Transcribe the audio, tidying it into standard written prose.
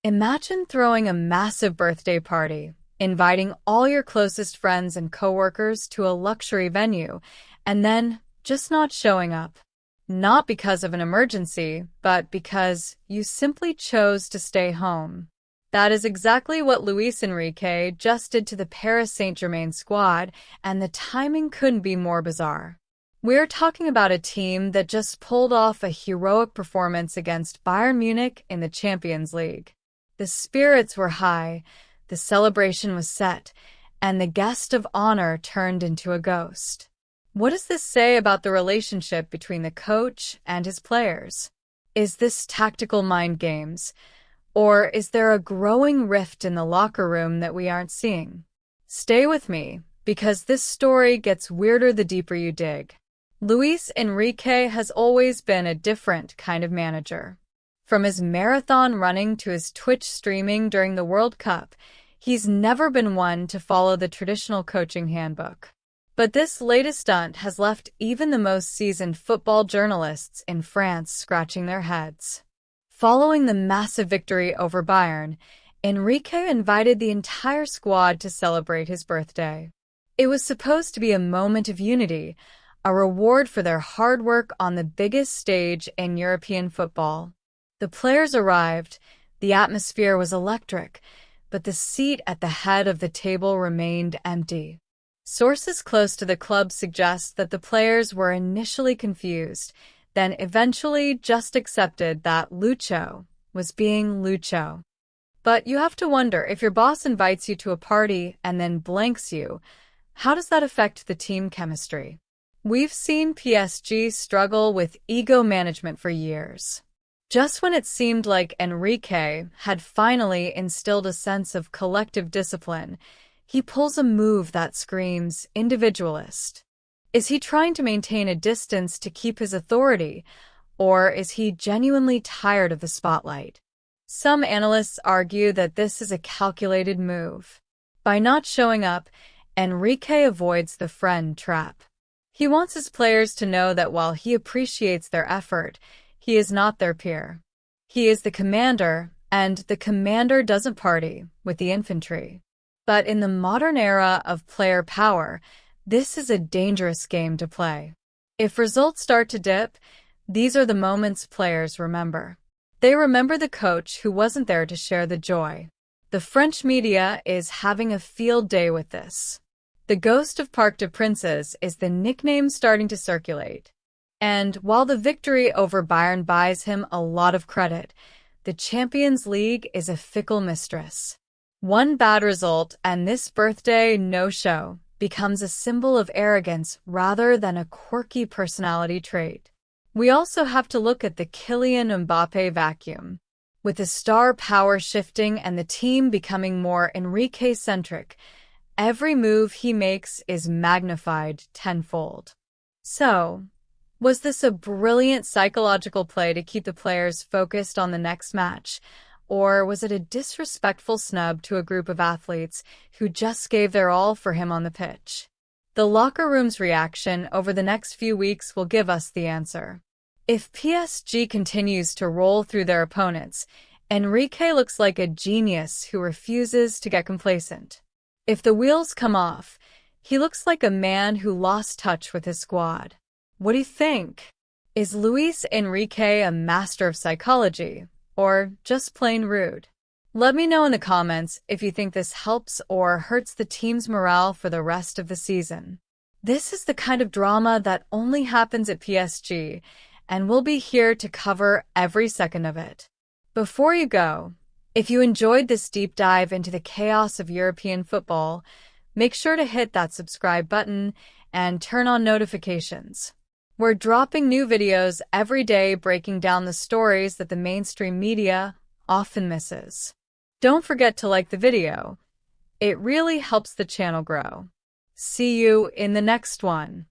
Imagine throwing a massive birthday party, inviting all your closest friends and coworkers to a luxury venue, and then just not showing up. Not because of an emergency, but because you simply chose to stay home. That is exactly what Luis Enrique just did to the Paris Saint-Germain squad, and the timing couldn't be more bizarre. We're talking about a team that just pulled off a heroic performance against Bayern Munich in the Champions League. The spirits were high, the celebration was set, and the guest of honor turned into a ghost. What does this say about the relationship between the coach and his players? Is this tactical mind games? Or is there a growing rift in the locker room that we aren't seeing? Stay with me, because this story gets weirder the deeper you dig. Luis Enrique has always been a different kind of manager. From his marathon running to his Twitch streaming during the World Cup, he's never been one to follow the traditional coaching handbook. But this latest stunt has left even the most seasoned football journalists in France scratching their heads. Following the massive victory over Bayern, Enrique invited the entire squad to celebrate his birthday. It was supposed to be a moment of unity, a reward for their hard work on the biggest stage in European football. The players arrived, the atmosphere was electric, but the seat at the head of the table remained empty. Sources close to the club suggest that the players were initially confused, then eventually just accepted that Lucho was being Lucho. But you have to wonder, if your boss invites you to a party and then blanks you, how does that affect the team chemistry? We've seen PSG struggle with ego management for years. Just when it seemed like Enrique had finally instilled a sense of collective discipline, he pulls a move that screams individualist. Is he trying to maintain a distance to keep his authority, or is he genuinely tired of the spotlight? Some analysts argue that this is a calculated move. By not showing up, Enrique avoids the friend trap. He wants his players to know that while he appreciates their effort, he is not their peer. He is the commander, and the commander doesn't party with the infantry. But in the modern era of player power, this is a dangerous game to play. If results start to dip, these are the moments players remember. They remember the coach who wasn't there to share the joy. The French media is having a field day with this. The Ghost of Parc des Princes is the nickname starting to circulate. And while the victory over Bayern buys him a lot of credit, the Champions League is a fickle mistress. One bad result, and this birthday no-show becomes a symbol of arrogance rather than a quirky personality trait. We also have to look at the Kylian Mbappé vacuum. With the star power shifting and the team becoming more Enrique-centric, every move he makes is magnified tenfold. So, was this a brilliant psychological play to keep the players focused on the next match? Or was it a disrespectful snub to a group of athletes who just gave their all for him on the pitch? The locker room's reaction over the next few weeks will give us the answer. If PSG continues to roll through their opponents, Enrique looks like a genius who refuses to get complacent. If the wheels come off, he looks like a man who lost touch with his squad. What do you think? Is Luis Enrique a master of psychology, or just plain rude? Let me know in the comments if you think this helps or hurts the team's morale for the rest of the season. This is the kind of drama that only happens at PSG, and we'll be here to cover every second of it. Before you go, if you enjoyed this deep dive into the chaos of European football, make sure to hit that subscribe button and turn on notifications. We're dropping new videos every day breaking down the stories that the mainstream media often misses. Don't forget to like the video. It really helps the channel grow. See you in the next one.